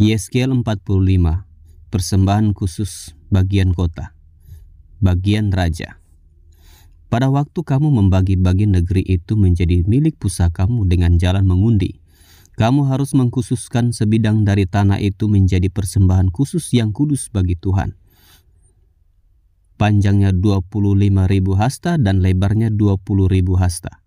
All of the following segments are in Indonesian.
Yeskiel 45, persembahan khusus bagian kota, bagian raja. Pada waktu kamu membagi-bagi negeri itu menjadi milik pusakamu dengan jalan mengundi, kamu harus mengkhususkan sebidang dari tanah itu menjadi persembahan khusus yang kudus bagi Tuhan. Panjangnya 25.000 hasta dan lebarnya 20.000 hasta.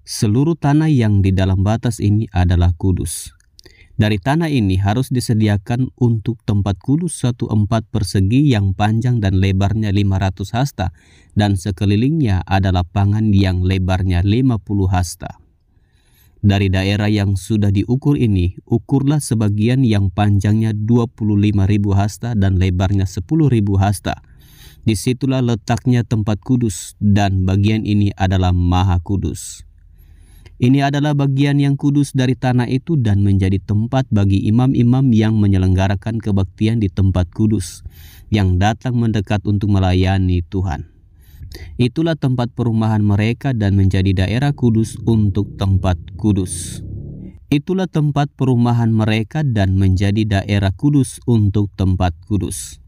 Seluruh tanah yang di dalam batas ini adalah kudus. Dari tanah ini harus disediakan untuk tempat kudus 1/4 persegi yang panjang dan lebarnya 500 hasta dan sekelilingnya ada lapangan yang lebarnya 50 hasta. Dari daerah yang sudah diukur ini, ukurlah sebagian yang panjangnya 25.000 hasta dan lebarnya 10.000 hasta. Disitulah letaknya tempat kudus dan bagian ini adalah maha kudus. Ini adalah bagian yang kudus dari tanah itu dan menjadi tempat bagi imam-imam yang menyelenggarakan kebaktian di tempat kudus, yang datang mendekat untuk melayani Tuhan. Itulah tempat perumahan mereka dan menjadi daerah kudus untuk tempat kudus. Itulah tempat perumahan mereka dan menjadi daerah kudus untuk tempat kudus.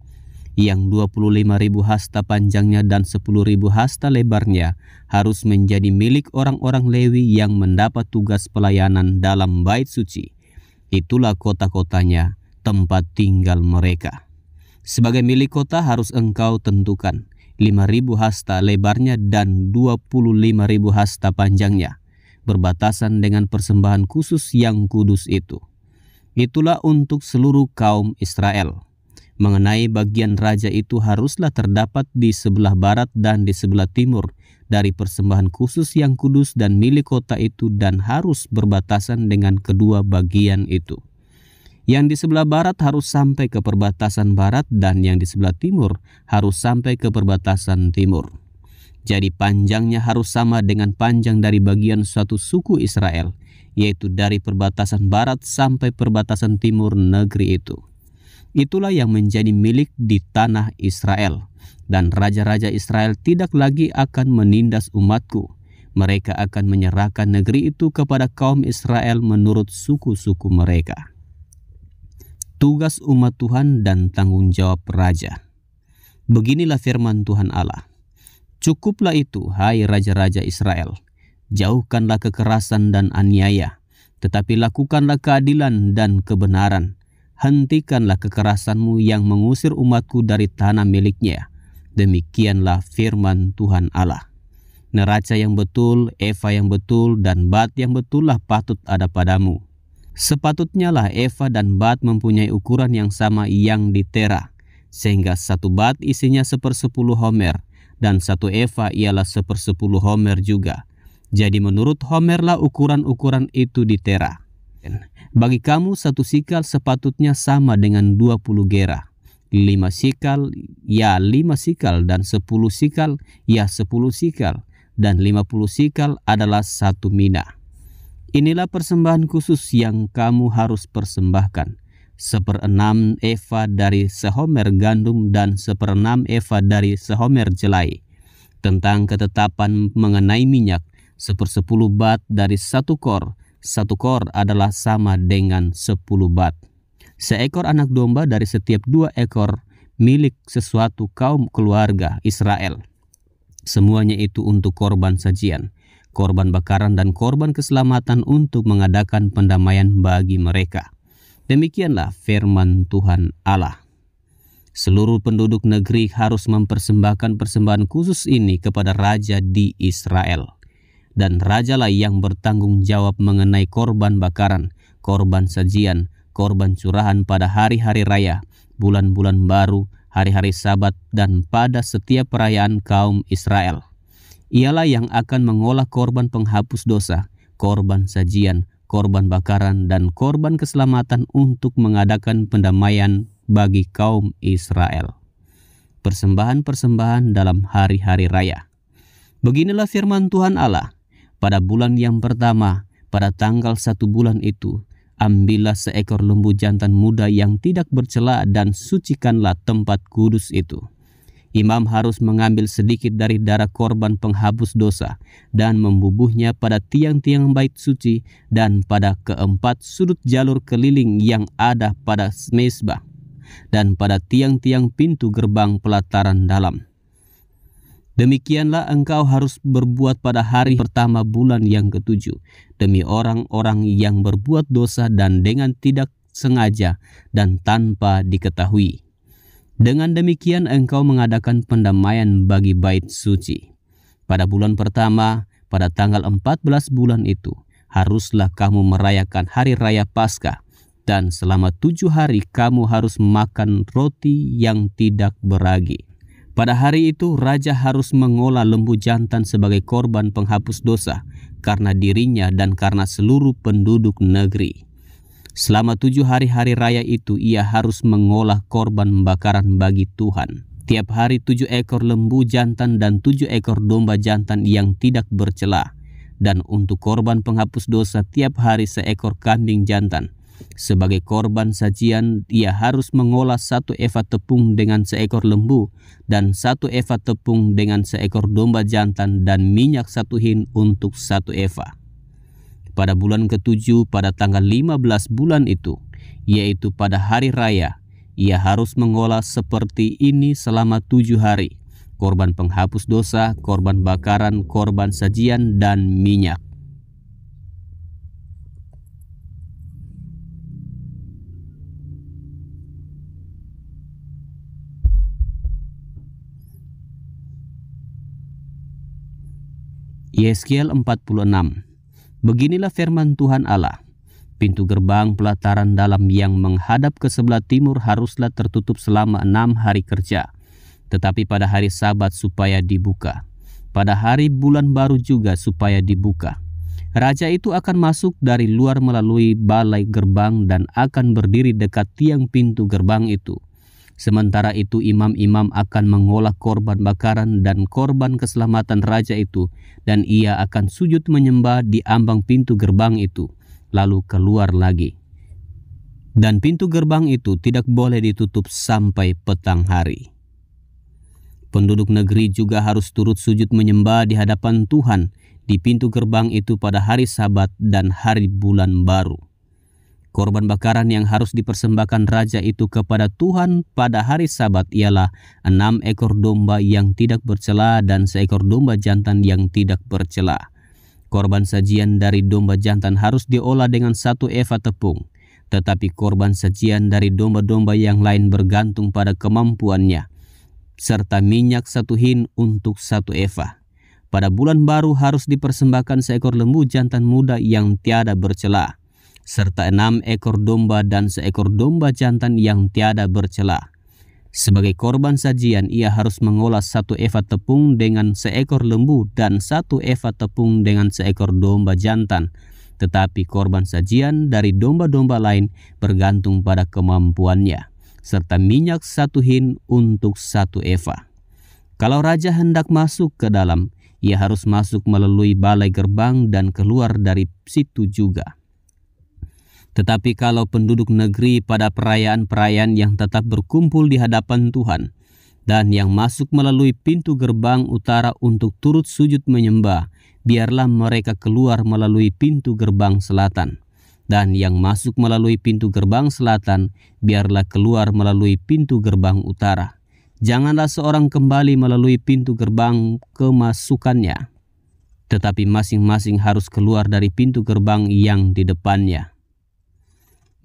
Yang 25.000 hasta panjangnya dan 10.000 hasta lebarnya harus menjadi milik orang-orang Lewi yang mendapat tugas pelayanan dalam bait suci. Itulah kota-kotanya, tempat tinggal mereka. Sebagai milik kota harus engkau tentukan 5.000 hasta lebarnya dan 25.000 hasta panjangnya, berbatasan dengan persembahan khusus yang kudus itu. Itulah untuk seluruh kaum Israel. Mengenai bagian raja itu haruslah terdapat di sebelah barat dan di sebelah timur dari persembahan khusus yang kudus dan milik kota itu dan harus berbatasan dengan kedua bagian itu. Yang di sebelah barat harus sampai ke perbatasan barat dan yang di sebelah timur harus sampai ke perbatasan timur. Jadi panjangnya harus sama dengan panjang dari bagian suatu suku Israel, yaitu dari perbatasan barat sampai perbatasan timur negeri itu. Itulah yang menjadi milik di tanah Israel. Dan raja-raja Israel tidak lagi akan menindas umatku. Mereka akan menyerahkan negeri itu kepada kaum Israel menurut suku-suku mereka. Tugas umat Tuhan dan tanggung jawab raja. Beginilah firman Tuhan Allah. Cukuplah itu, hai raja-raja Israel. Jauhkanlah kekerasan dan aniaya, tetapi lakukanlah keadilan dan kebenaran. Hentikanlah kekerasanmu yang mengusir umatku dari tanah miliknya. Demikianlah firman Tuhan Allah. Neraca yang betul, eva yang betul, dan bat yang betullah patut ada padamu. Sepatutnya lah eva dan bat mempunyai ukuran yang sama yang di tera, sehingga satu bat isinya 1/10 homer, dan satu eva ialah 1/10 homer juga. Jadi menurut homerlah ukuran-ukuran itu di tera. Bagi kamu 1 sikal sepatutnya sama dengan 20 gera. 5 sikal ya 5 sikal dan 10 sikal ya 10 sikal dan 50 sikal adalah 1 mina. Inilah persembahan khusus yang kamu harus persembahkan. 1/6 eva dari sehomer gandum dan 1/6 eva dari sehomer jelai. Tentang ketetapan mengenai minyak, 1/10 bat dari 1 kor. 1 kor adalah sama dengan 10 bat. Seekor anak domba dari setiap 2 ekor milik sesuatu kaum keluarga Israel. Semuanya itu untuk korban sajian, korban bakaran dan korban keselamatan untuk mengadakan pendamaian bagi mereka. Demikianlah firman Tuhan Allah. Seluruh penduduk negeri harus mempersembahkan persembahan khusus ini kepada raja di Israel. Dan rajalah yang bertanggung jawab mengenai korban bakaran, korban sajian, korban curahan pada hari-hari raya, bulan-bulan baru, hari-hari sabat, dan pada setiap perayaan kaum Israel. Ialah yang akan mengolah korban penghapus dosa, korban sajian, korban bakaran, dan korban keselamatan untuk mengadakan pendamaian bagi kaum Israel. Persembahan-persembahan dalam hari-hari raya. Beginilah firman Tuhan Allah. Pada bulan yang pertama, pada tanggal 1 bulan itu, ambillah seekor lembu jantan muda yang tidak bercela dan sucikanlah tempat kudus itu. Imam harus mengambil sedikit dari darah korban penghapus dosa dan membubuhnya pada tiang-tiang bait suci dan pada keempat sudut jalur keliling yang ada pada mezbah dan pada tiang-tiang pintu gerbang pelataran dalam. Demikianlah engkau harus berbuat pada hari pertama bulan yang ketujuh demi orang-orang yang berbuat dosa dan dengan tidak sengaja dan tanpa diketahui. Dengan demikian engkau mengadakan pendamaian bagi bait suci. Pada bulan pertama, pada tanggal 14 bulan itu, haruslah kamu merayakan hari raya Paskah, dan selama 7 hari kamu harus makan roti yang tidak beragi. Pada hari itu, raja harus mengolah lembu jantan sebagai korban penghapus dosa, karena dirinya dan karena seluruh penduduk negeri. Selama 7 hari-hari raya itu ia harus mengolah korban bakaran bagi Tuhan. Tiap hari 7 ekor lembu jantan dan 7 ekor domba jantan yang tidak bercela. Dan untuk korban penghapus dosa tiap hari seekor kambing jantan. Sebagai korban sajian ia harus mengolah 1 eva tepung dengan seekor lembu dan 1 eva tepung dengan seekor domba jantan dan minyak 1 hin untuk 1 eva. Pada bulan ke-7 pada tanggal 15 bulan itu, yaitu pada hari raya, ia harus mengolah seperti ini selama 7 hari. Korban penghapus dosa, korban bakaran, korban sajian, dan minyak. Yeskiel 46. Beginilah firman Tuhan Allah, pintu gerbang pelataran dalam yang menghadap ke sebelah timur haruslah tertutup selama 6 hari kerja, tetapi pada hari Sabat supaya dibuka, pada hari bulan baru juga supaya dibuka. Raja itu akan masuk dari luar melalui balai gerbang dan akan berdiri dekat tiang pintu gerbang itu. Sementara itu imam-imam akan mengolah korban bakaran dan korban keselamatan raja itu, dan ia akan sujud menyembah di ambang pintu gerbang itu, lalu keluar lagi. Dan pintu gerbang itu tidak boleh ditutup sampai petang hari. Penduduk negeri juga harus turut sujud menyembah di hadapan Tuhan di pintu gerbang itu pada hari Sabat dan hari bulan baru. Korban bakaran yang harus dipersembahkan raja itu kepada Tuhan pada hari Sabat ialah 6 ekor domba yang tidak bercela dan seekor domba jantan yang tidak bercela. Korban sajian dari domba jantan harus diolah dengan 1 eva tepung, tetapi korban sajian dari domba-domba yang lain bergantung pada kemampuannya, serta minyak 1 hin untuk 1 eva. Pada bulan baru harus dipersembahkan seekor lembu jantan muda yang tiada bercela, serta 6 ekor domba dan seekor domba jantan yang tiada bercela. Sebagai korban sajian ia harus mengolah 1 eva tepung dengan seekor lembu dan 1 eva tepung dengan seekor domba jantan. Tetapi korban sajian dari domba-domba lain bergantung pada kemampuannya, serta minyak 1 hin untuk 1 eva. Kalau raja hendak masuk ke dalam, ia harus masuk melalui balai gerbang dan keluar dari situ juga. Tetapi kalau penduduk negeri pada perayaan-perayaan yang tetap berkumpul di hadapan Tuhan, dan yang masuk melalui pintu gerbang utara untuk turut sujud menyembah, biarlah mereka keluar melalui pintu gerbang selatan. Dan yang masuk melalui pintu gerbang selatan, biarlah keluar melalui pintu gerbang utara. Janganlah seorang kembali melalui pintu gerbang kemasukannya, tetapi masing-masing harus keluar dari pintu gerbang yang di depannya.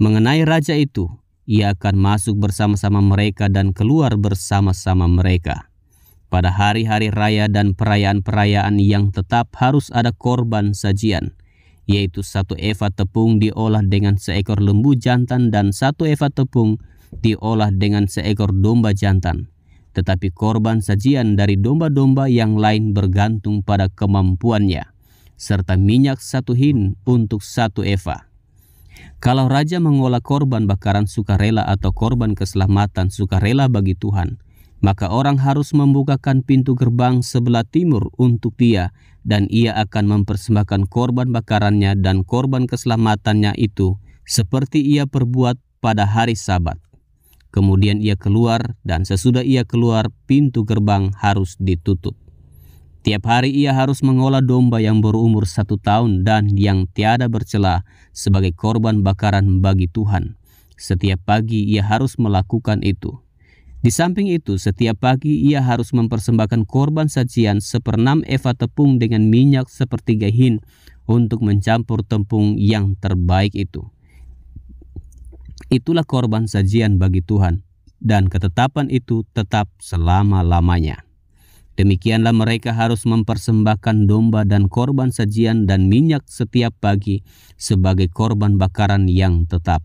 Mengenai raja itu, ia akan masuk bersama-sama mereka dan keluar bersama-sama mereka. Pada hari-hari raya dan perayaan-perayaan yang tetap harus ada korban sajian, yaitu 1 eva tepung diolah dengan seekor lembu jantan dan 1 eva tepung diolah dengan seekor domba jantan. Tetapi korban sajian dari domba-domba yang lain bergantung pada kemampuannya, serta minyak 1 hin untuk 1 eva. Kalau raja mengolah korban bakaran sukarela atau korban keselamatan sukarela bagi Tuhan, maka orang harus membukakan pintu gerbang sebelah timur untuk dia, dan ia akan mempersembahkan korban bakarannya dan korban keselamatannya itu seperti ia perbuat pada hari Sabat. Kemudian ia keluar, dan sesudah ia keluar, pintu gerbang harus ditutup. Tiap hari ia harus mengolah domba yang berumur 1 tahun dan yang tiada bercela sebagai korban bakaran bagi Tuhan. Setiap pagi ia harus melakukan itu. Di samping itu, setiap pagi ia harus mempersembahkan korban sajian 1/6 eva tepung dengan minyak 1/3 hin untuk mencampur tepung yang terbaik itu. Itulah korban sajian bagi Tuhan, dan ketetapan itu tetap selama-lamanya. Demikianlah mereka harus mempersembahkan domba dan korban sajian dan minyak setiap pagi sebagai korban bakaran yang tetap.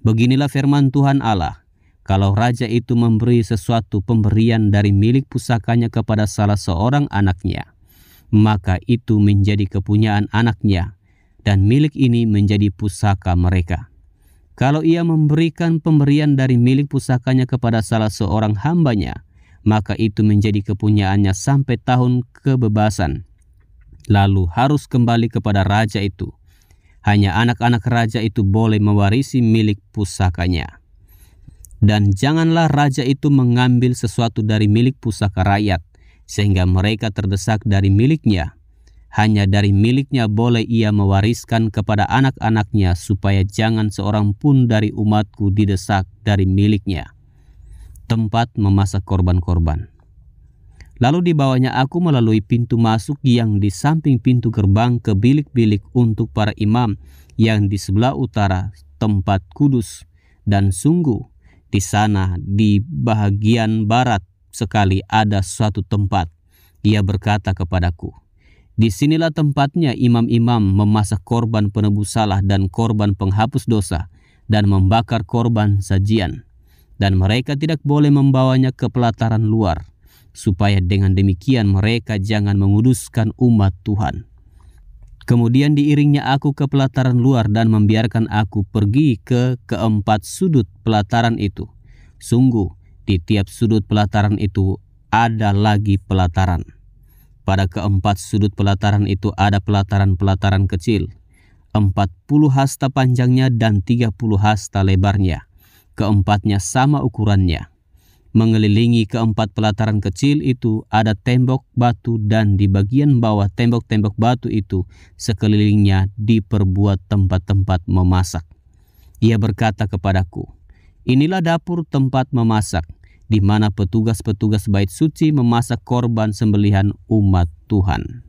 Beginilah firman Tuhan Allah, kalau raja itu memberi sesuatu pemberian dari milik pusakanya kepada salah seorang anaknya, maka itu menjadi kepunyaan anaknya, dan milik ini menjadi pusaka mereka. Kalau ia memberikan pemberian dari milik pusakanya kepada salah seorang hambanya, maka itu menjadi kepunyaannya sampai tahun kebebasan. Lalu harus kembali kepada raja itu. Hanya anak-anak raja itu boleh mewarisi milik pusakanya. Dan janganlah raja itu mengambil sesuatu dari milik pusaka rakyat, sehingga mereka terdesak dari miliknya. Hanya dari miliknya boleh ia mewariskan kepada anak-anaknya, supaya jangan seorang pun dari umatku didesak dari miliknya. Tempat memasak korban-korban. Lalu dibawanya aku melalui pintu masuk yang di samping pintu gerbang ke bilik-bilik untuk para imam yang di sebelah utara tempat kudus. Dan sungguh di sana di bahagian barat sekali ada suatu tempat. Ia berkata kepadaku, disinilah tempatnya imam-imam memasak korban penebus salah dan korban penghapus dosa dan membakar korban sajian. Dan mereka tidak boleh membawanya ke pelataran luar, supaya dengan demikian mereka jangan menguduskan umat Tuhan. Kemudian diiringnya aku ke pelataran luar dan membiarkan aku pergi ke keempat sudut pelataran itu. Sungguh di tiap sudut pelataran itu ada lagi pelataran. Pada keempat sudut pelataran itu ada pelataran-pelataran kecil, 40 hasta panjangnya dan 30 hasta lebarnya. Keempatnya sama ukurannya. Mengelilingi keempat pelataran kecil itu ada tembok batu, dan di bagian bawah tembok-tembok batu itu sekelilingnya diperbuat tempat-tempat memasak. Ia berkata kepadaku, inilah dapur tempat memasak, di mana petugas-petugas bait suci memasak korban sembelihan umat Tuhan.